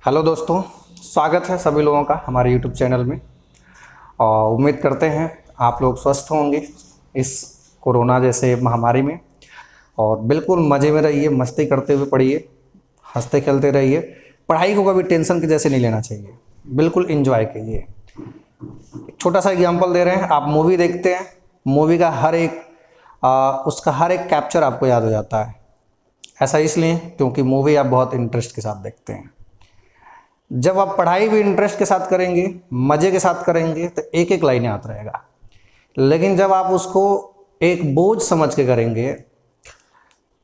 Hello दोस्तों, स्वागत है सभी लोगों का हमारे यूट्यूब चैनल में। और उम्मीद करते हैं आप लोग स्वस्थ होंगे इस कोरोना जैसे महामारी में। और बिल्कुल मज़े में रहिए, मस्ती करते हुए पढ़िए, हंसते खेलते रहिए। पढ़ाई को कभी टेंशन के जैसे नहीं लेना चाहिए, बिल्कुल एंजॉय कीजिए। एक छोटा सा एग्जांपल दे रहे हैं, आप मूवी देखते हैं, मूवी का उसका हर एक कैप्चर आपको याद हो जाता है। ऐसा इसलिए क्योंकि मूवी आप बहुत इंटरेस्ट के साथ देखते हैं। जब आप पढ़ाई भी इंटरेस्ट के साथ करेंगे, मज़े के साथ करेंगे, तो एक एक लाइन याद रहेगा। लेकिन जब आप उसको एक बोझ समझ के करेंगे,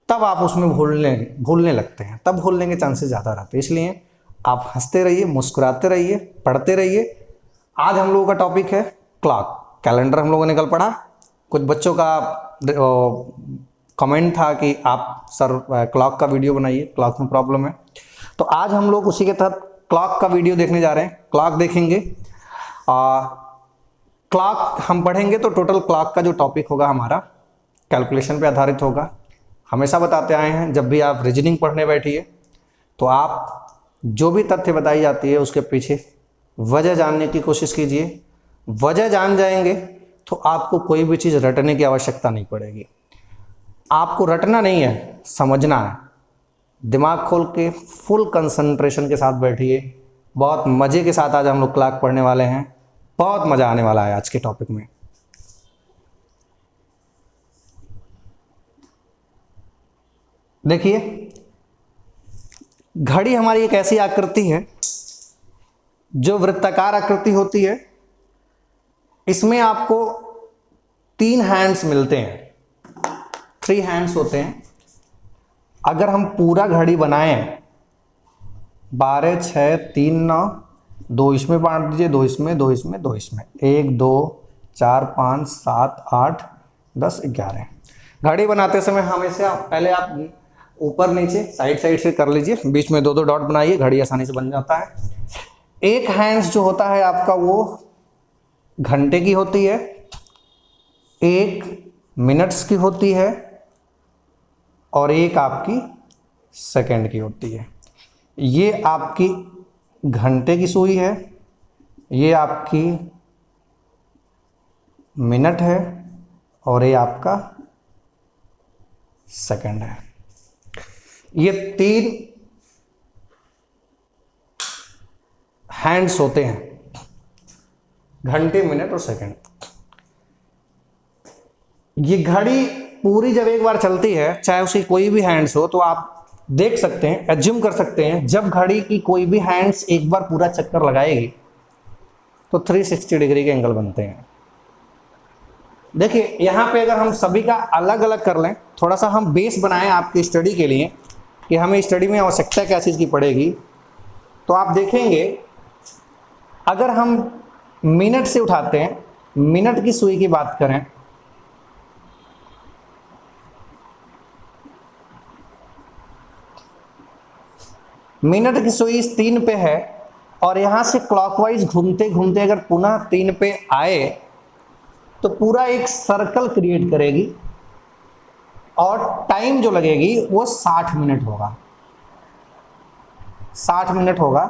तब आप उसमें भूलने लगते हैं, तब भूलने के चांसेस ज़्यादा रहते हैं। इसलिए आप हंसते रहिए, मुस्कुराते रहिए, पढ़ते रहिए। आज हम लोगों का टॉपिक है क्लॉक। कैलेंडर हम लोगों ने कल पढ़ा। कुछ बच्चों का कमेंट था कि आप सर क्लॉक का वीडियो बनाइए, क्लॉक में प्रॉब्लम है। तो आज हम लोग उसी के तहत क्लॉक का वीडियो देखने जा रहे हैं। क्लॉक देखेंगे, क्लॉक हम पढ़ेंगे तो टोटल क्लॉक का जो टॉपिक होगा हमारा कैलकुलेशन पे आधारित होगा। हमेशा बताते आए हैं, जब भी आप रीजनिंग पढ़ने बैठिए तो आप जो भी तथ्य बताई जाती है उसके पीछे वजह जानने की कोशिश कीजिए। वजह जान जाएंगे तो आपको कोई भी चीज़ रटने की आवश्यकता नहीं पड़ेगी। आपको रटना नहीं है, समझना है। दिमाग खोल के फुल कंसंट्रेशन के साथ बैठिए। बहुत मज़े के साथ आज हम लोग क्लॉक पढ़ने वाले हैं। बहुत मज़ा आने वाला है आज के टॉपिक में। देखिए, घड़ी हमारी एक ऐसी आकृति है जो वृत्ताकार आकृति होती है। इसमें आपको 3 हैंड्स मिलते हैं, 3 हैंड्स होते हैं। अगर हम पूरा घड़ी बनाएं 12, 6, 3, 9, 2 इसमें बांट दीजिए, 2 इसमें, 2 इसमें, 2 इसमें, 1, 2, 4, 5, 7, 8, 10, 11। घड़ी बनाते समय हमेशा पहले आप ऊपर नीचे साइड से कर लीजिए, बीच में 2-2 डॉट बनाइए, घड़ी आसानी से बन जाता है। एक हैंड्स जो होता है आपका वो घंटे की होती है, एक मिनट्स की होती है और एक आपकी सेकंड की होती है। ये आपकी घंटे की सुई है, ये आपकी मिनट है और ये आपका सेकंड है। ये 3 हैंड्स होते हैं, घंटे, मिनट और सेकंड। ये घड़ी पूरी जब एक बार चलती है, चाहे उसकी कोई भी हैंड्स हो, तो आप देख सकते हैं, एज्यूम कर सकते हैं, जब घड़ी की कोई भी हैंड्स एक बार पूरा चक्कर लगाएगी तो 360 डिग्री के एंगल बनते हैं। देखिए, यहां पे अगर हम सभी का अलग अलग कर लें, थोड़ा सा हम बेस बनाएं आपकी स्टडी के लिए कि हमें स्टडी में आवश्यकता क्या चीज़ की पड़ेगी, तो आप देखेंगे अगर हम मिनट से उठाते हैं, मिनट की सुई की बात करें, मिनट की सुई 3 पे है और यहां से क्लॉकवाइज घूमते घूमते अगर पुनः 3 पे आए तो पूरा एक सर्कल क्रिएट करेगी और टाइम जो लगेगी वो 60 मिनट होगा। 60 मिनट होगा,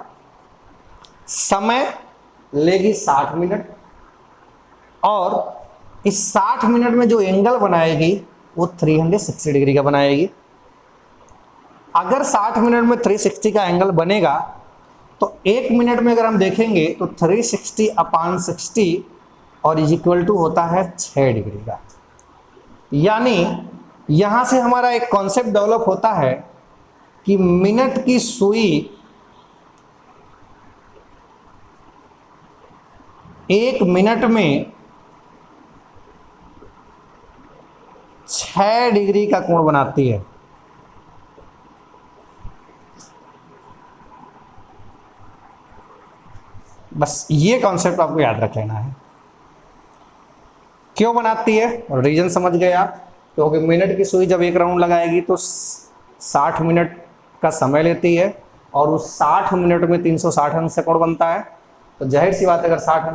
समय लेगी 60 मिनट, और इस 60 मिनट में जो एंगल बनाएगी वो 360 डिग्री का बनाएगी। अगर 60 मिनट में 360 का एंगल बनेगा तो 1 मिनट में अगर हम देखेंगे तो 360/60 और इक्वल टू होता है 6 डिग्री का। यानी यहां से हमारा एक कॉन्सेप्ट डेवलप होता है कि मिनट की सुई 1 मिनट में 6 डिग्री का कोण बनाती है। बस ये कॉन्सेप्ट आपको याद रख लेना है। क्यों बनाती है, रीजन समझ गए आप? क्योंकि मिनट की सुई जब एक राउंड लगाएगी तो 60 मिनट का समय लेती है और उस 60 मिनट में 360 अंश से कोण बनता है। तो जाहिर सी बात है, अगर 60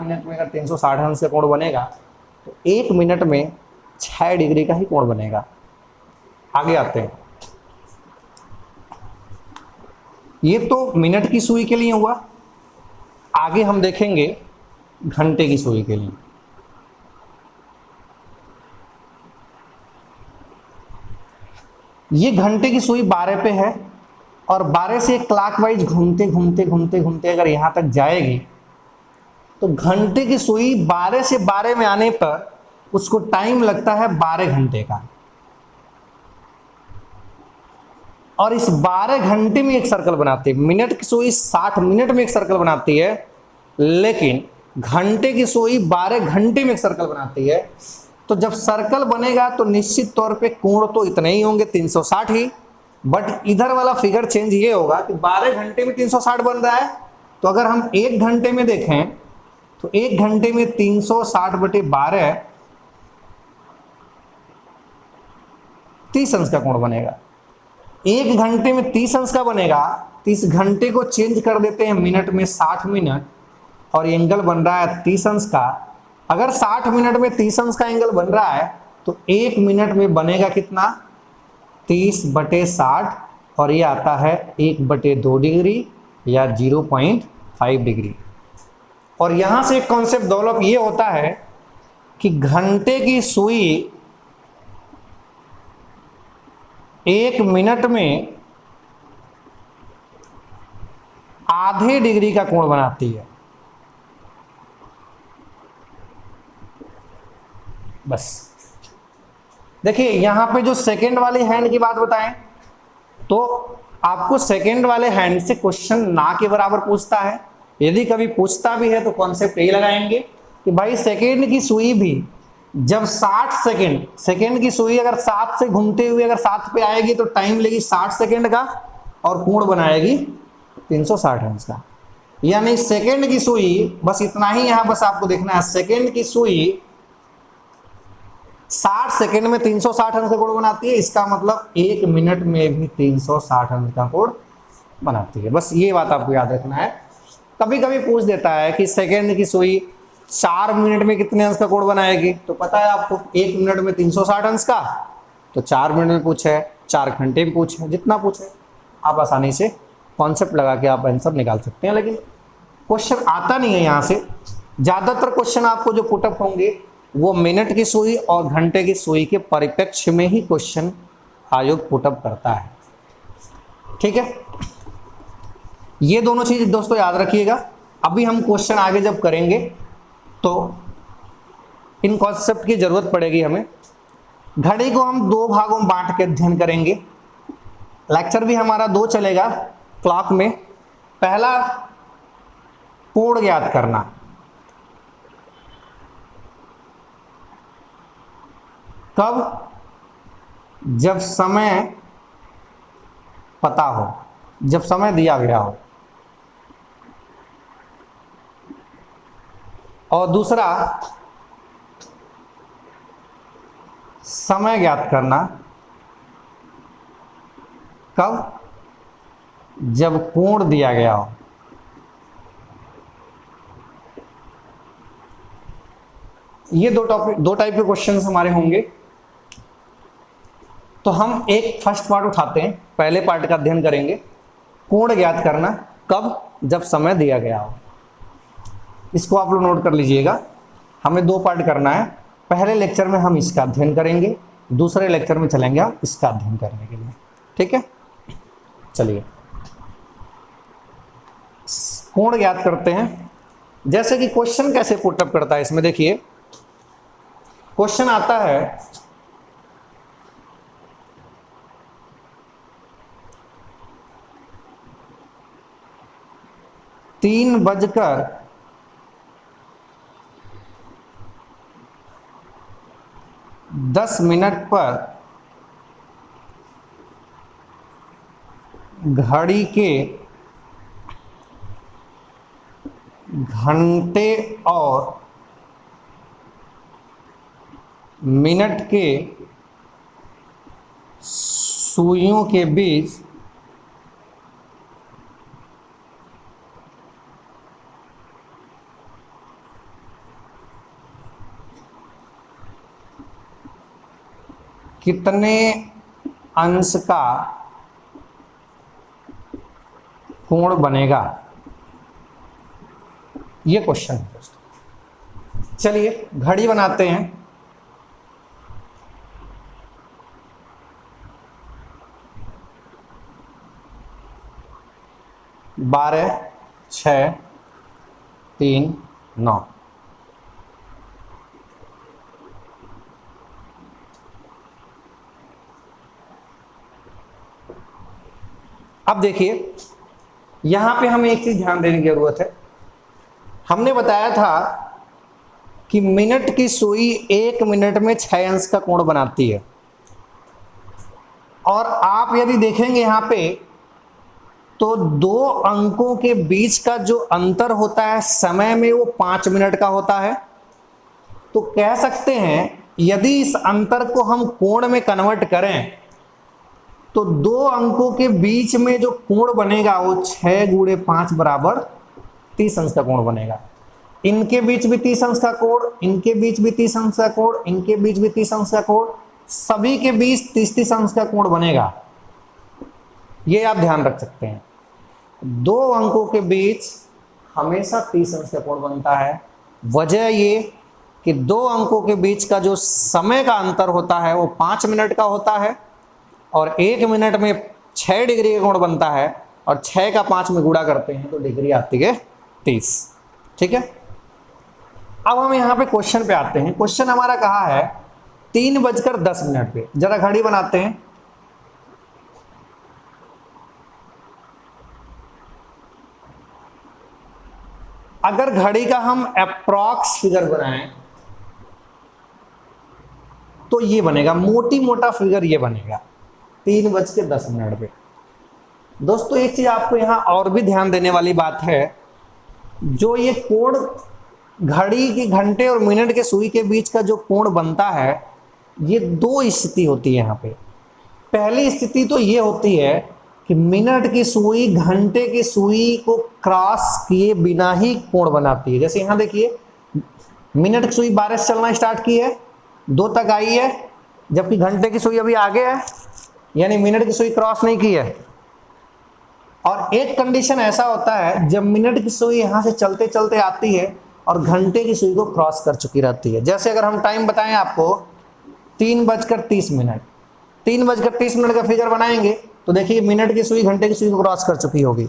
मिनट में अगर 360 अंश से कोण बनेगा तो 1 मिनट में 6 डिग्री का ही कोण बनेगा। आगे आते हैं। ये तो मिनट की सुई के लिए हुआ, आगे हम देखेंगे घंटे की सुई के लिए। ये घंटे की सुई 12 पे है और 12 से क्लॉकवाइज घूमते घूमते घूमते घूमते अगर यहां तक जाएगी तो घंटे की सुई 12 से 12 में आने पर उसको टाइम लगता है 12 घंटे का। और इस 12 घंटे में एक सर्कल बनाती है। मिनट की सुई 60 मिनट में एक सर्कल बनाती है, लेकिन घंटे की सुई 12 घंटे में एक सर्कल बनाती है। तो जब सर्कल बनेगा तो निश्चित तौर पे कोण तो इतने ही होंगे 360 ही, बट इधर वाला फिगर चेंज ये होगा कि 12 घंटे में 360 बन रहा है। तो अगर हम 1 घंटे में देखें तो 1 घंटे में 360/12 30 अंश का कोण बनेगा। 1 घंटे में 30 अंश का बनेगा, 30 घंटे को चेंज कर देते हैं मिनट में 60 मिनट और एंगल बन रहा है 30 अंश का। अगर 60 मिनट में 30 अंश का एंगल बन रहा है तो 1 मिनट में बनेगा कितना, 30/60 और ये आता है 1/2 डिग्री या 0.5 डिग्री। और यहां से एक कॉन्सेप्ट डेवलप ये होता है कि घंटे की सुई 1 मिनट में आधे डिग्री का कोण बनाती है। बस देखिए यहां पे जो सेकेंड वाले हैंड की बात बताएं तो आपको सेकेंड वाले हैंड से क्वेश्चन ना के बराबर पूछता है। यदि कभी पूछता भी है तो कॉन्सेप्ट यही लगाएंगे कि भाई सेकेंड की सुई भी जब 60 सेकेंड की सुई अगर 7 से घूमते हुए अगर 7 पे आएगी तो टाइम लेगी 60 सेकेंड का और कोण बनाएगी 360 अंश का। यानी सेकेंड की सुई, बस इतना ही यहां बस आपको देखना है, सेकेंड की सुई 60 सेकेंड में 360 अंश का कोण बनाती है। इसका मतलब 1 मिनट में भी 360 अंश का कोण बनाती है। बस ये बात आपको याद रखना है। कभी कभी पूछ देता है कि सेकेंड की सुई 4 मिनट में कितने अंश का कोण बनाएगी, तो पता है आपको 1 मिनट में 360 अंश का, तो 4 मिनट में पूछे, 4 घंटे में पूछे, जितना पूछे आप आसानी से कॉन्सेप्ट लगा के आप आंसर निकाल सकते हैं। लेकिन क्वेश्चन आता नहीं है यहाँ से। ज़्यादातर क्वेश्चन आपको जो पुटअप होंगे वो मिनट की सुई और घंटे की सुई के परिप्रेक्ष्य में ही क्वेश्चन आयोग पुटअप करता है। ठीक है, ये दोनों चीज दोस्तों याद रखिएगा। अभी हम क्वेश्चन आगे जब करेंगे तो इन कॉन्सेप्ट की जरूरत पड़ेगी हमें। घड़ी को हम 2 भागों में बांट के अध्ययन करेंगे। लेक्चर भी हमारा 2 चलेगा क्लॉक में। पहला, कोण ज्ञात करना। कब? जब समय पता हो, जब समय दिया गया हो। और दूसरा, समय ज्ञात करना कब? जब कोण दिया गया हो। ये 2 टाइप के क्वेश्चंस हमारे होंगे। तो हम एक फर्स्ट पार्ट उठाते हैं, पहले पार्ट का अध्ययन करेंगे। कोण ज्ञात करना कब? जब समय दिया गया हो। इसको आप लोग नोट कर लीजिएगा। हमें 2 पार्ट करना है। पहले लेक्चर में हम इसका अध्ययन करेंगे, दूसरे लेक्चर में चलेंगे हम इसका अध्ययन करने के लिए। ठीक है, चलिए कोण ज्ञात करते हैं। जैसे कि क्वेश्चन कैसे पुटअप करता है, इसमें देखिए क्वेश्चन आता है, तीन बजकर 10 मिनट पर घड़ी के घंटे और मिनट के सुइयों के बीच कितने अंश का कोण बनेगा, ये क्वेश्चन है दोस्तों। चलिए घड़ी बनाते हैं। बारह, 6, 3, 9। अब देखिए यहां पे हमें एक चीज ध्यान देने की जरूरत है। हमने बताया था कि मिनट की सुई 1 मिनट में 6 अंश का कोण बनाती है, और आप यदि देखेंगे यहां पे तो 2 अंकों के बीच का जो अंतर होता है समय में वो 5 मिनट का होता है। तो कह सकते हैं यदि इस अंतर को हम कोण में कन्वर्ट करें तो 2 अंकों के बीच में जो कोण बनेगा वो 6 गुणे 5 बराबर 30 अंश का कोण बनेगा। इनके बीच भी 30 अंश का कोण, इनके बीच भी 30 अंश का कोण, इनके बीच भी 30 अंश का कोण, सभी के बीच 30-30 अंश का कोण बनेगा। ये आप ध्यान रख सकते हैं। 2 अंकों के बीच हमेशा 30 अंश का कोण बनता है। वजह ये कि 2 अंकों के बीच का जो समय का अंतर होता है वो 5 मिनट का होता है, और 1 मिनट में 6 डिग्री का कोण बनता है, और 6 का 5 में गुणा करते हैं तो डिग्री आती है 30। ठीक है, अब हम यहां पे क्वेश्चन पे आते हैं। क्वेश्चन हमारा कहा है 3:10 पे। जरा घड़ी बनाते हैं। अगर घड़ी का हम अप्रॉक्स फिगर बनाएं तो ये बनेगा, मोटी मोटा फिगर ये बनेगा 3:10 पे। दोस्तों एक चीज आपको यहां और भी ध्यान देने वाली बात है, जो ये कोण घड़ी के घंटे और मिनट के सुई के बीच का जो कोण बनता है, ये 2 स्थिति होती है यहां पे। पहली स्थिति तो ये होती है कि मिनट की सुई घंटे की सुई को क्रॉस किए बिना ही कोण बनाती है। जैसे यहां देखिए मिनट की सुई 12 से चलना स्टार्ट की है, 2 तक आई है, जबकि घंटे की सुई अभी आगे है, यानी मिनट की सुई क्रॉस नहीं की है। और एक कंडीशन ऐसा होता है जब मिनट की सुई यहां से चलते चलते आती है और घंटे की सुई को क्रॉस कर चुकी रहती है। जैसे अगर हम टाइम बताएं आपको 3:30, 3:30 का फिगर बनाएंगे तो देखिए मिनट की सुई घंटे की सुई को क्रॉस कर चुकी होगी।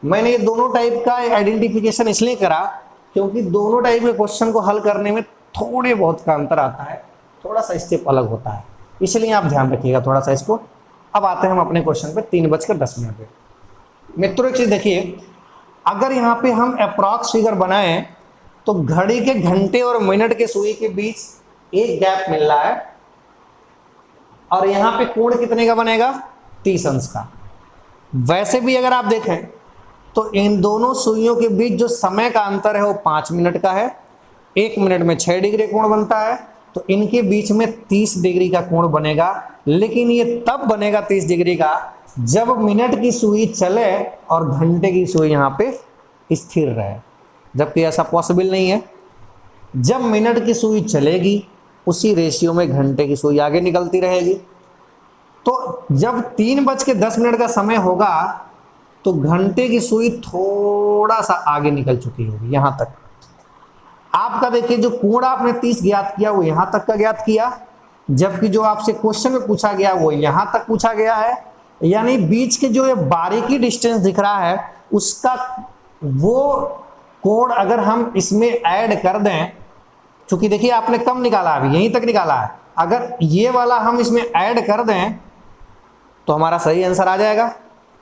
मैंने ये दोनों टाइप का आइडेंटिफिकेशन इसलिए करा क्योंकि दोनों टाइप के क्वेश्चन को हल करने में थोड़े बहुत का अंतर आता है, थोड़ा सा स्टेप अलग होता है, इसलिए आप ध्यान रखिएगा थोड़ा सा इसको। अब आते हैं हम अपने क्वेश्चन पे 3:10 पे। मित्रों एक चीज देखिए, अगर यहाँ पे हम अप्रॉक्स फिगर बनाएं तो घड़ी के घंटे और मिनट के सुई के बीच एक गैप मिल रहा है, और यहाँ पे कोण कितने का बनेगा, 30 अंश का। वैसे भी अगर आप देखें तो इन दोनों सुइयों के बीच जो समय का अंतर है वो 5 मिनट का है। 1 मिनट में 6 डिग्री कोण बनता है, तो इनके बीच में 30 डिग्री का कोण बनेगा। लेकिन ये तब बनेगा 30 डिग्री का जब मिनट की सुई चले और घंटे की सुई यहाँ पे स्थिर रहे, जबकि ऐसा पॉसिबल नहीं है। जब मिनट की सुई चलेगी उसी रेशियो में घंटे की सुई आगे निकलती रहेगी। तो जब 3:10 का समय होगा तो घंटे की सुई थोड़ा सा आगे निकल चुकी होगी, यहां तक। आपका देखिए जो कोण आपने 30 ज्ञात किया वो यहां तक का ज्ञात किया, जबकि जो आपसे क्वेश्चन में पूछा गया वो यहां तक पूछा गया है। यानी बीच के जो ये बारीकी डिस्टेंस दिख रहा है उसका वो कोण अगर हम इसमें ऐड कर दें, क्योंकि देखिए आपने कम निकाला, अभी यहीं तक निकाला है, अगर ये वाला हम इसमें ऐड कर दें तो हमारा सही आंसर आ जाएगा।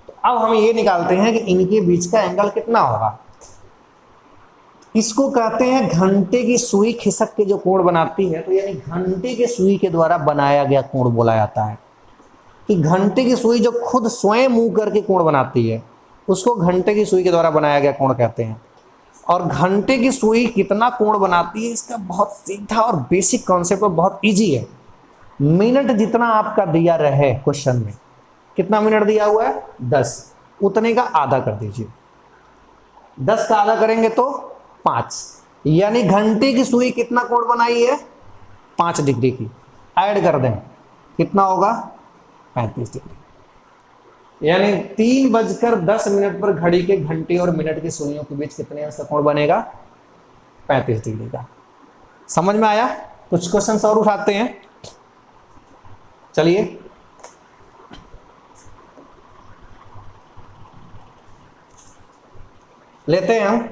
तो अब हम ये निकालते हैं कि इनके बीच का एंगल कितना होगा। इसको कहते हैं घंटे की सुई खिसक के जो कोण बनाती है, तो यानी घंटे के सुई के द्वारा बनाया गया कोण बोला जाता है। कि घंटे की सुई जो खुद स्वयं मुंह करके कोण बनाती है उसको घंटे की सुई के द्वारा बनाया गया कोण कहते हैं। और घंटे की सुई कितना कोण बनाती है इसका बहुत सीधा और बेसिक कॉन्सेप्ट बहुत इजी है। मिनट जितना आपका दिया रहे क्वेश्चन में, कितना मिनट दिया हुआ है 10, उतने का आधा कर दीजिए। 10 का आधा करेंगे तो 5, यानी घंटे की सुई कितना कोण बनाई है 5 डिग्री की। ऐड कर दें कितना होगा 35 डिग्री। यानी 3:10 पर घड़ी के घंटे और मिनट की सुइयों के बीच कितने अंश का कोण बनेगा? 35 डिग्री का। समझ में आया? कुछ क्वेश्चन और उठाते हैं, चलिए। लेते हैं हम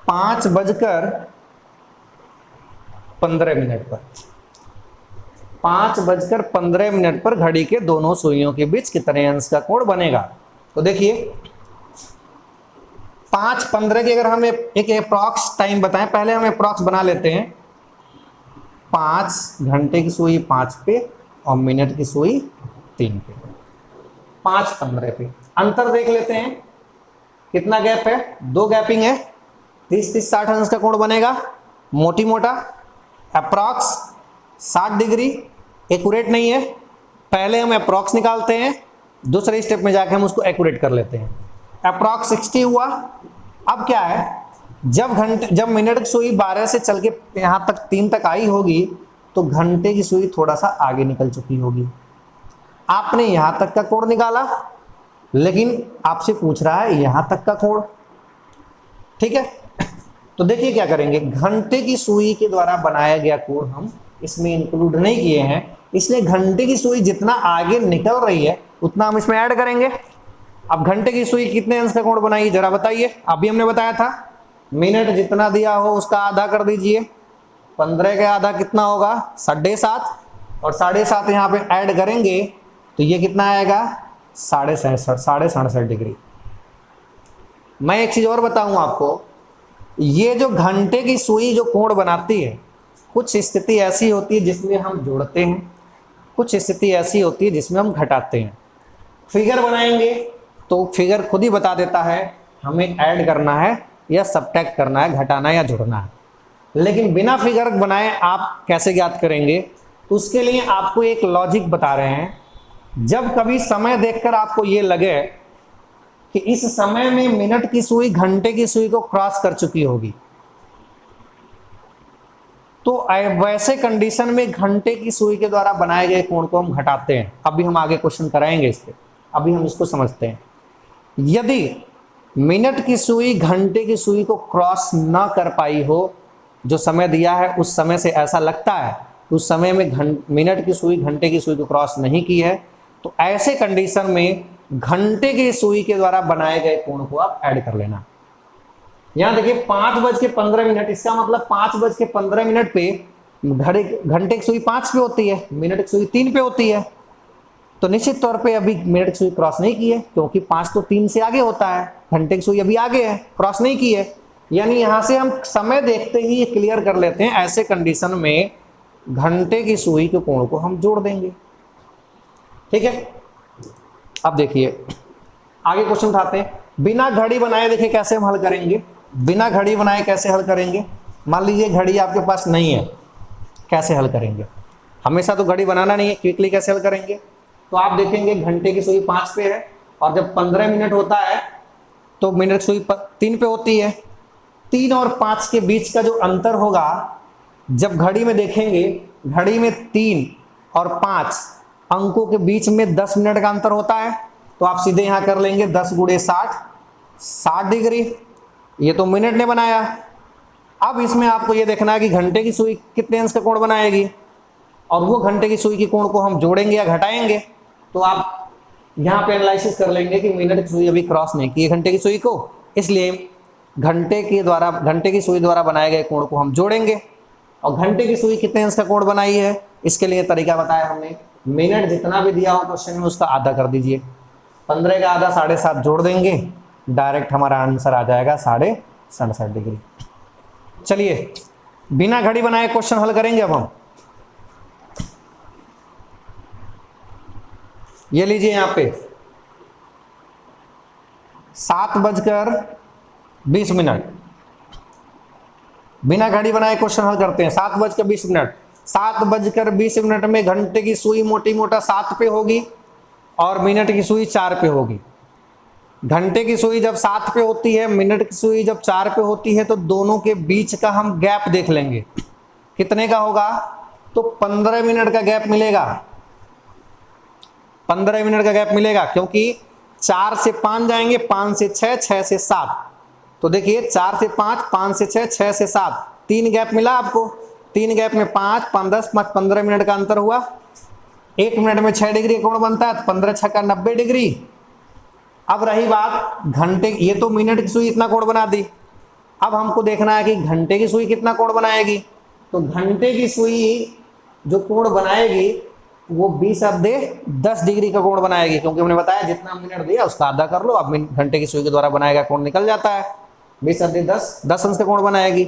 5:15 पर। 5:15 पर घड़ी के दोनों सुइयों के बीच कितने अंश का कोण बनेगा? तो देखिए 5:15 की अगर हम एक अप्रॉक्स टाइम बताएं, पहले हम अप्रॉक्स बना लेते हैं। 5 घंटे की सुई 5 पे और मिनट की सुई 3 पे। 5:15 पे अंतर देख लेते हैं, कितना गैप है? 2 गैपिंग है। 30-60 अंश का कोण बनेगा, मोटी मोटा अप्रॉक्स 60 डिग्री। एक्यूरेट नहीं है, पहले हम अप्रॉक्स निकालते हैं, दूसरे स्टेप में जाके हम उसको एक्यूरेट कर लेते हैं। अप्रॉक्स 60 हुआ। अब क्या है, जब मिनट की सुई 12 से चल के यहां तक 3 तक आई होगी तो घंटे की सुई थोड़ा सा आगे निकल चुकी होगी। आपने यहां तक का कोण निकाला, लेकिन आपसे पूछ रहा है यहां तक का कोण, ठीक है? तो देखिए क्या करेंगे, घंटे की सुई के द्वारा बनाया गया कोण हम इसमें इंक्लूड नहीं किए हैं, इसलिए घंटे की सुई जितना आगे निकल रही है उतना हम इसमें ऐड करेंगे। अब घंटे की सुई कितने अंश का कोण बनाई जरा बताइए? अभी हमने बताया था मिनट जितना दिया हो उसका आधा कर दीजिए। 15 का आधा कितना होगा? 7.5, और 7.5 यहाँ पे ऐड करेंगे तो ये कितना आएगा? 67.5 डिग्री। मैं एक चीज और बताऊं आपको, ये जो घंटे की सुई जो कोण बनाती है, कुछ स्थिति ऐसी होती है जिसमें हम जोड़ते हैं, कुछ स्थिति ऐसी होती है जिसमें हम घटाते हैं। फिगर बनाएंगे तो फिगर खुद ही बता देता है हमें ऐड करना है या सब्ट्रैक्ट करना है, घटाना है या जोड़ना है। लेकिन बिना फिगर बनाए आप कैसे ज्ञात करेंगे? तो उसके लिए आपको एक लॉजिक बता रहे हैं। जब कभी समय देखकर आपको ये लगे कि इस समय में मिनट की सुई घंटे की सुई को क्रॉस कर चुकी होगी, तो वैसे कंडीशन में घंटे की सुई के द्वारा बनाए गए कोण को हम घटाते हैं। अभी हम आगे क्वेश्चन कराएंगे इस पे, अभी हम इसको समझते हैं। यदि मिनट की सुई घंटे की सुई को क्रॉस ना कर पाई हो, जो समय दिया है उस समय से ऐसा लगता है उस समय में मिनट की सुई घंटे की सुई को क्रॉस नहीं की है, तो ऐसे कंडीशन में घंटे की सुई के द्वारा बनाए गए कोण को आप ऐड कर लेना। यहां देखिए 5:15, इसका मतलब 5:15 पे घंटे की सुई 5 पे होती है, मिनट की सुई 3 पे होती है, तो निश्चित तौर पे अभी मिनट की सुई क्रॉस नहीं की है, क्योंकि 5 तो 3 से आगे होता है, घंटे की सुई अभी आगे है, क्रॉस नहीं की है। यानी यहां से हम समय देखते ही ये क्लियर कर लेते हैं, ऐसे कंडीशन में घंटे की सुई के कोण को हम जोड़ देंगे। ठीक है, अब देखिए आगे क्वेश्चन उठाते हैं। बिना घड़ी बनाए देखिए कैसे हम हल करेंगे, बिना घड़ी बनाए कैसे हल करेंगे? मान लीजिए घड़ी आपके पास नहीं है, कैसे हल करेंगे? हमेशा तो घड़ी बनाना नहीं है, क्विकली कैसे हल करेंगे? तो आप देखेंगे घंटे की सुई 5 पे है, और जब 15 मिनट होता है तो मिनट की सुई 3 पे होती है। 3 और 5 के बीच का जो अंतर होगा, जब घड़ी में देखेंगे, घड़ी में 3 और 5 अंकों के बीच में 10 मिनट का अंतर होता है, तो आप सीधे यहां कर लेंगे 10 × 60, 60 डिग्री। ये तो मिनट ने बनाया। अब इसमें आपको ये देखना है कि घंटे की सुई कितने अंश का कोण बनाएगी, और वो घंटे की सुई के कोण को हम जोड़ेंगे या घटाएंगे। तो आप यहाँ पे एनालिसिस कर लेंगे कि मिनट की सुई अभी क्रॉस नहीं की है घंटे की सुई को, इसलिए घंटे की सुई द्वारा बनाए गए कोण को हम जोड़ेंगे। और घंटे की सुई कितने अंश का कोण बनाई है, इसके लिए तरीका बताया हमने। मिनट जितना भी दिया हो क्वेश्चन में उसका आधा कर दीजिए, 15 का आधा 7.5 जोड़ देंगे, डायरेक्ट हमारा आंसर आ जाएगा 67.5 डिग्री। चलिए बिना घड़ी बनाए क्वेश्चन हल करेंगे। अब हम ये लीजिए, यहां पे 7:20 बिना घड़ी बनाए क्वेश्चन हल करते हैं। 7:20, 7:20 में घंटे की सुई मोटी मोटा 7 पे होगी और मिनट की सुई 4 पे होगी। घंटे की सुई जब 7 पे होती है, मिनट की सुई जब 4 पे होती है, तो दोनों के बीच का हम गैप देख लेंगे कितने का होगा, तो 15 मिनट का गैप मिलेगा। 15 मिनट का गैप मिलेगा, क्योंकि 4 से 5 जाएंगे, 5 से 6, 6 से 7। तो देखिए 4 से 5, 5 से 6, 6 से 7, 3 गैप मिला आपको। 3 गैप में 5, 5, 10, 5, 15 मिनट का अंतर हुआ। 1 मिनट में 6 डिग्री कोण बनता है, तो 15 6 का 90 डिग्री। अब रही बात घंटे, ये तो मिनट की सुई इतना कोण बना दी। अब हमको देखना है कि घंटे की सुई कितना कोण बनाएगी। तो घंटे की सुई जो कोण बनाएगी वो 20/10 डिग्री का कोण बनाएगी, क्योंकि हमने बताया जितना मिनट दिया उसका आधा कर लो। अब घंटे की सुई के द्वारा बनाएगा कोण निकल जाता है 20/10, 10 अंश का कोण बनाएगी।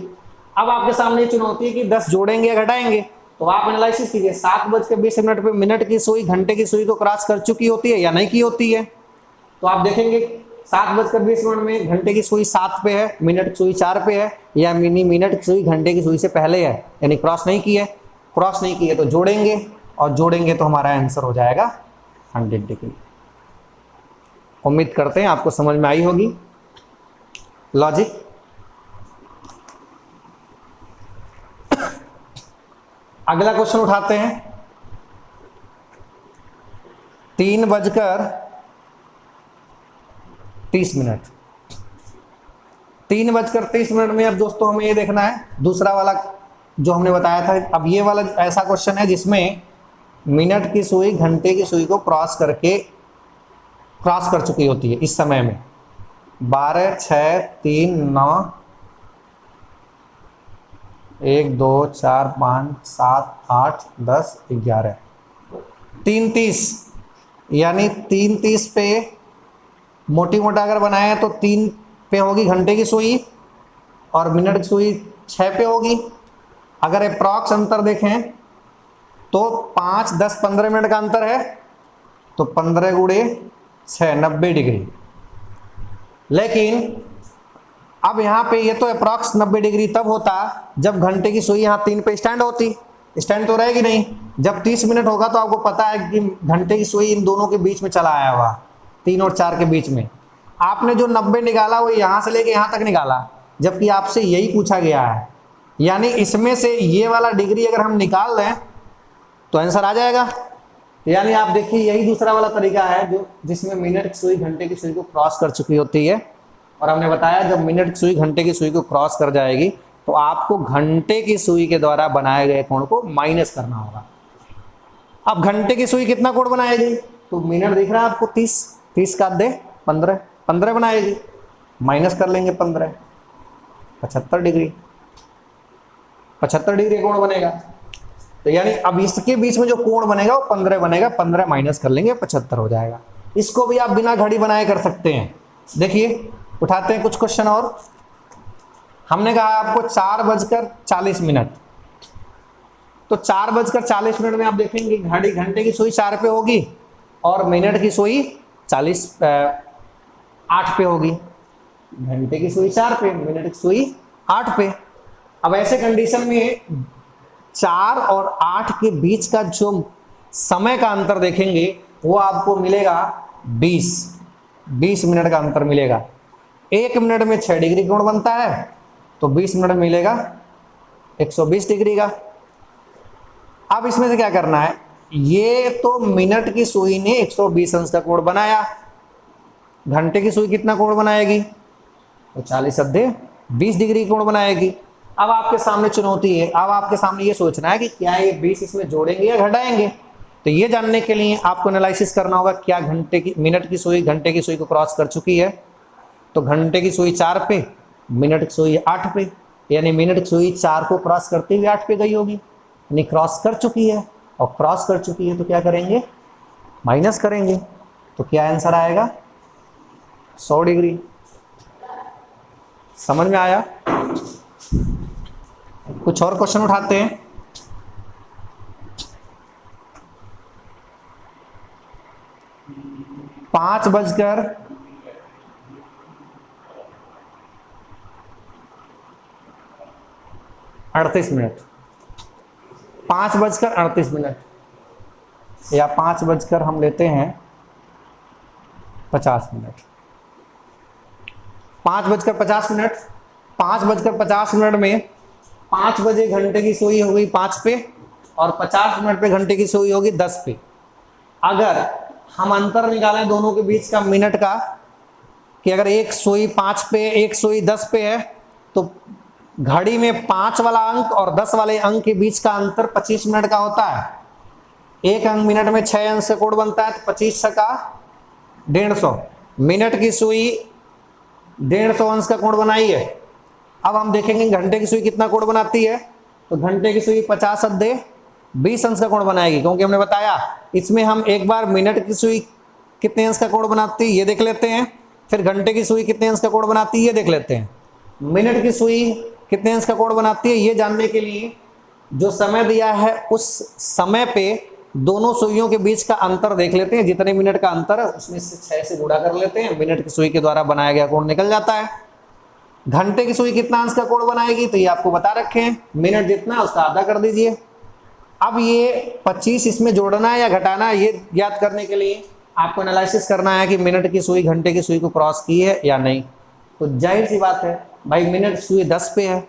अब आपके सामने चुनौती है कि 10 जोड़ेंगे या घटाएंगे। तो आप एनालिसिस कीजिए, 7:20 पे मिनट की सुई घंटे की सुई को क्रॉस कर चुकी होती है या नहीं की होती है। तो आप देखेंगे 7:20 में घंटे की सुई 7 पे है, मिनट की सुई 4 पे है, या मिनट की सुई घंटे की सुई से पहले है, यानी क्रॉस नहीं की है। क्रॉस नहीं की है तो जोड़ेंगे, और जोड़ेंगे तो हमारा आंसर हो जाएगा 100 डिग्री। उम्मीद करते हैं आपको समझ में आई होगी लॉजिक। अगला क्वेश्चन उठाते हैं। 3:30 3:30 में अब दोस्तों हमें ये देखना है दूसरा वाला जो हमने बताया था। अब ये वाला ऐसा क्वेश्चन है जिसमें मिनट की सुई घंटे की सुई को क्रॉस कर चुकी होती है इस समय में। 12, 6, 3, 9, 1, 2, 4, 5, 7, 8, 10, 11, 3:30, यानी 3:30 पे मोटी मोटा अगर बनाए तो 3 पे होगी घंटे की सुई, और मिनट की सुई 6 पे होगी। अगर अप्रॉक्स अंतर देखें तो 5, 10, 15 मिनट का अंतर है, तो 15 × 6 90 डिग्री। लेकिन अब यहाँ पे ये तो अप्रॉक्स 90 डिग्री तब होता जब घंटे की सुई यहाँ 3 पे स्टैंड होती। स्टैंड तो रहेगी नहीं। जब 30 मिनट होगा तो आपको पता है कि घंटे की सुई इन दोनों के बीच में चला आया हुआ, 3 और 4 के बीच में। आपने जो 90 निकाला वो यहाँ से लेके यहाँ तक निकाला, जबकि आपसे यही पूछा गया है। यानी इसमें से ये वाला डिग्री अगर हम निकाल लें तो आंसर आ जाएगा। यानी आप देखिए यही दूसरा वाला तरीका है जो जिसमें मिनट की सुई घंटे की सुई को क्रॉस कर चुकी होती है। और हमने बताया जब मिनट की सुई घंटे की सुई को क्रॉस कर जाएगी तो आपको घंटे की सुई के द्वारा बनाए गए कोण को माइनस करना होगा। अब घंटे की सुई कितना कोण बनाएगी, तो मिनट दिख रहा है आपको 30, 30 का आधे 15, 15 बनाएगी। माइनस कर लेंगे 15, 75 डिग्री, 75 डिग्री कोण बनेगा। तो यानी अब इसके बीच में जो कोण बनेगा वो 15 बनेगा, 15 माइनस कर लेंगे 75 हो जाएगा। इसको भी आप बिना घड़ी बनाए कर सकते हैं। देखिए उठाते हैं कुछ क्वेश्चन और। हमने कहा आपको 4:40, तो 4:40 में आप देखेंगे घड़ी घंटे की सुई 4 पे होगी और मिनट की सुई 8 पे होगी। घंटे की सुई 4 पे, मिनट की सुई 8 पे। अब ऐसे कंडीशन में 4 और 8 के बीच का जो समय का अंतर देखेंगे वो आपको मिलेगा 20 मिनट का अंतर मिलेगा। 1 मिनट में 6 डिग्री कोण बनता है, तो 20 मिनट मिलेगा 120 डिग्री का। अब इसमें से क्या करना है, ये तो मिनट की सुई ने 120 अंश का कोण बनाया, घंटे की सुई कितना कोण बनाएगी, तो 40/20 डिग्री कोण बनाएगी। अब आपके सामने चुनौती है, अब आपके सामने ये सोचना है कि क्या ये 20 इसमें जोड़ेंगे या घटाएंगे। तो ये जानने के लिए आपको एनालिसिस करना होगा क्या मिनट की सुई घंटे की सुई को क्रॉस कर चुकी है। तो घंटे की सुई 4 पे, मिनट की सुई 8 पे, यानी मिनट की सुई 4 को क्रॉस करते हुए 8 पे गई होगी, यानी क्रॉस कर चुकी है। और क्रॉस कर चुकी है तो क्या करेंगे, माइनस करेंगे। तो क्या आंसर आएगा, 100 डिग्री। समझ में आया। कुछ और क्वेश्चन उठाते हैं। पाँच बजकर 5:38 या 5 बजकर हम लेते हैं 50 मिनट। 5:50, 5:50 में 5 बजे घंटे की सुई होगी 5 पे और 50 मिनट पे घंटे की सुई होगी 10 पे। अगर हम अंतर निकालें दोनों के बीच का मिनट का, कि अगर एक सुई 5 पे एक सुई 10 पे है तो घड़ी में 5 वाला अंक और 10 वाले अंक के बीच का अंतर 25 मिनट का होता है। एक अंक मिनट में 6 अंक से कोण बनता है, तो 25 का 150। मिनट की सुई 150 अंश का कोण बनाई है। अब हम देखेंगे घंटे की सुई कितना कोण बनाती है, तो घंटे की सुई 50 अध्याय 20 अंश का कोण बनाएगी, क्योंकि हमने बताया इसमें हम एक बार मिनट की सुई कितने अंश का कोण बनाती है ये देख लेते हैं, फिर घंटे की सुई कितने अंश का कोण बनाती है ये देख लेते हैं। मिनट की सुई कितने अंश का कोण बनाती है ये जानने के लिए जो समय दिया है उस समय पे दोनों सुइयों के बीच का अंतर देख लेते हैं। जितने मिनट का अंतर है उसमें से 6 से गुणा कर लेते हैं, मिनट की सुई के द्वारा बनाया गया कोण निकल जाता है। घंटे की सुई कितना अंश का कोण बनाएगी तो ये आपको बता रखे हैं, मिनट जितना उसका आधा कर दीजिए। अब ये 25 इसमें जोड़ना है या घटाना है ये ज्ञात करने के लिए आपको एनालिसिस करना है कि मिनट की सुई घंटे की सुई को क्रॉस की है या नहीं। तो जाहिर सी बात है भाई, मिनट की सुई 10 पे है,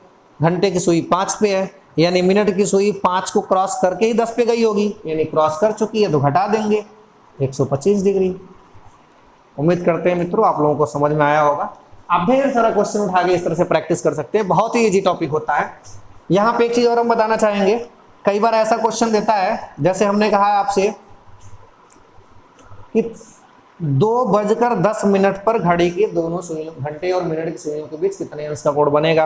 घंटे की सुई 5 पे है, यानी मिनट की सुई 5 को क्रॉस करके ही 10 पे गई होगी, यानी क्रॉस कर चुकी है तो घटा देंगे 125 डिग्री। उम्मीद करते हैं मित्रों आप लोगों को समझ में आया होगा। आप ढेर सारा क्वेश्चन उठा के इस तरह से प्रैक्टिस कर सकते हैं, बहुत ही इजी टॉपिक होता है। यहाँ पे एक चीज और हम बताना चाहेंगे, कई बार ऐसा क्वेश्चन देता है जैसे हमने कहा आपसे कि 2:10 पर घड़ी के दोनों सुइयों घंटे और मिनट की सुइयों के बीच कितने अंश का कोण बनेगा।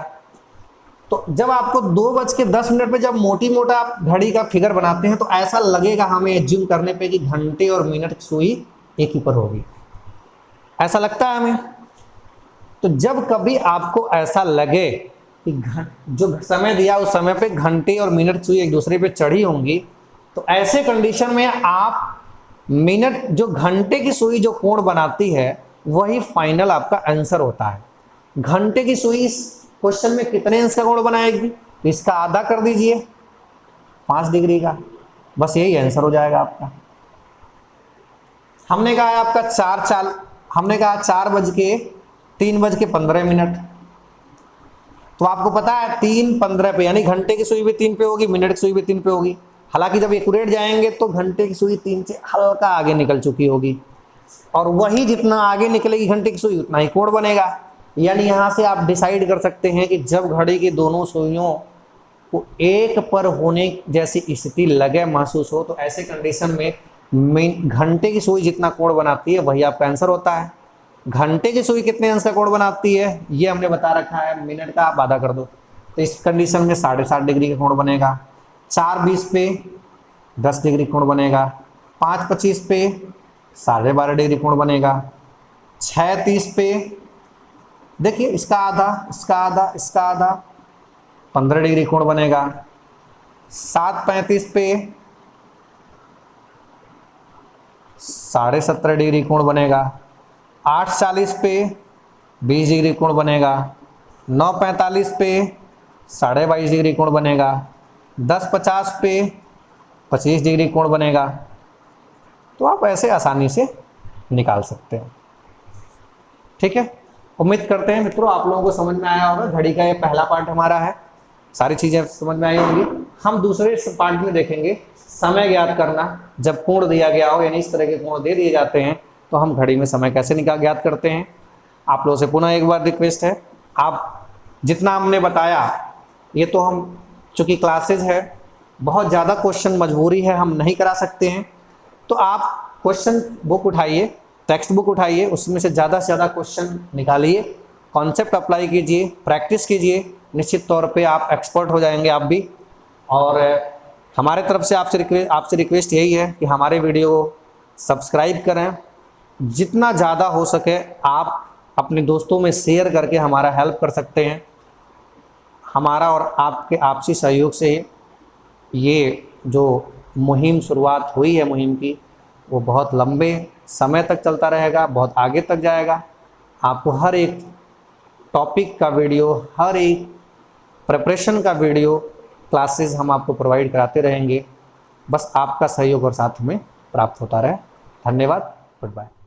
तो जब आपको 2:10 पे जब मोटी मोटा आप घड़ी का फिगर बनाते हैं तो ऐसा लगेगा हमें एज्यूम करने पे कि घंटे और मिनट की सुई एक ही पर होगी, ऐसा लगता है हमें। तो जब कभी आपको ऐसा लगे कि जो समय दिया उस समय पे घंटे और मिनट की सुई एक दूसरे पे चढ़ी होंगी, तो ऐसे कंडीशन में आप मिनट जो घंटे की सुई जो कोण बनाती है वही फाइनल आपका आंसर होता है। घंटे की सुई इस क्वेश्चन में कितने अंश का कोण बनाएगी तो इसका आधा कर दीजिए 5 डिग्री का, बस यही आंसर हो जाएगा आपका। हमने कहा है आपका 3:15, तो आपको पता है 3:15 पे यानी घंटे की सुई भी 3 पे होगी, मिनट की सुई भी 3 पे होगी। हालांकि जब एक्यूरेट जाएंगे तो घंटे की सुई 3 से हल्का आगे निकल चुकी होगी, और वही जितना आगे निकलेगी घंटे की सुई उतना ही कोण बनेगा। यानी यहाँ से आप डिसाइड कर सकते हैं कि जब घड़ी की दोनों सुइयों को एक पर होने जैसी स्थिति लगे महसूस हो तो ऐसे कंडीशन में घंटे की सुई जितना कोण बनाती है वही आपका आंसर होता है। घंटे की सुई कितने अंश का कोण बनाती है ये हमने बता रखा है, मिनट का आप आधा कर दो, तो इस कंडीशन में 7.5 डिग्री का कोण बनेगा। 4:20 पे 10 डिग्री कोण बनेगा, 5:25 पे 12.5 डिग्री कोण बनेगा, 6:30 पे देखिए इसका आधा इसका आधा इसका आधा 15 डिग्री कोण बनेगा, 7:35 पे 17.5 डिग्री कोण बनेगा, 8:40 पे 20 डिग्री कोण बनेगा, 9:45 पे 22.5 डिग्री कोण बनेगा, 10:50 पे 25 डिग्री कोण बनेगा। तो आप ऐसे आसानी से निकाल सकते हैं। ठीक है, उम्मीद करते हैं मित्रों आप लोगों को समझ में आया होगा। घड़ी का ये पहला पार्ट हमारा है, सारी चीज़ें समझ में आई होंगी। हम दूसरे पार्ट में देखेंगे समय ज्ञात करना। जब कोण दिया गया हो यानी इस तरह के कोण दे दिए जाते हैं तो हम घड़ी में समय कैसे ज्ञात करते हैं। आप लोगों से पुनः एक बार रिक्वेस्ट है, आप जितना हमने बताया ये तो हम चूँकि क्लासेज है बहुत ज़्यादा क्वेश्चन मजबूरी है हम नहीं करा सकते हैं, तो आप क्वेश्चन बुक उठाइए, टेक्स्ट बुक उठाइए, उसमें से ज़्यादा क्वेश्चन निकालिए, कॉन्सेप्ट अप्लाई कीजिए, प्रैक्टिस कीजिए, निश्चित तौर पे आप एक्सपर्ट हो जाएंगे आप भी। और हमारे तरफ से आपसे रिक्वेस्ट यही है कि हमारे वीडियो को सब्सक्राइब करें, जितना ज़्यादा हो सके आप अपने दोस्तों में शेयर करके हमारा हेल्प कर सकते हैं। हमारा और आपके आपसी सहयोग से ये जो मुहिम शुरुआत हुई है मुहिम की वो बहुत लंबे समय तक चलता रहेगा, बहुत आगे तक जाएगा। आपको हर एक टॉपिक का वीडियो, हर एक प्रिपरेशन का वीडियो क्लासेस हम आपको प्रोवाइड कराते रहेंगे। बस आपका सहयोग और साथ में प्राप्त होता रहे। धन्यवाद, गुड बाय।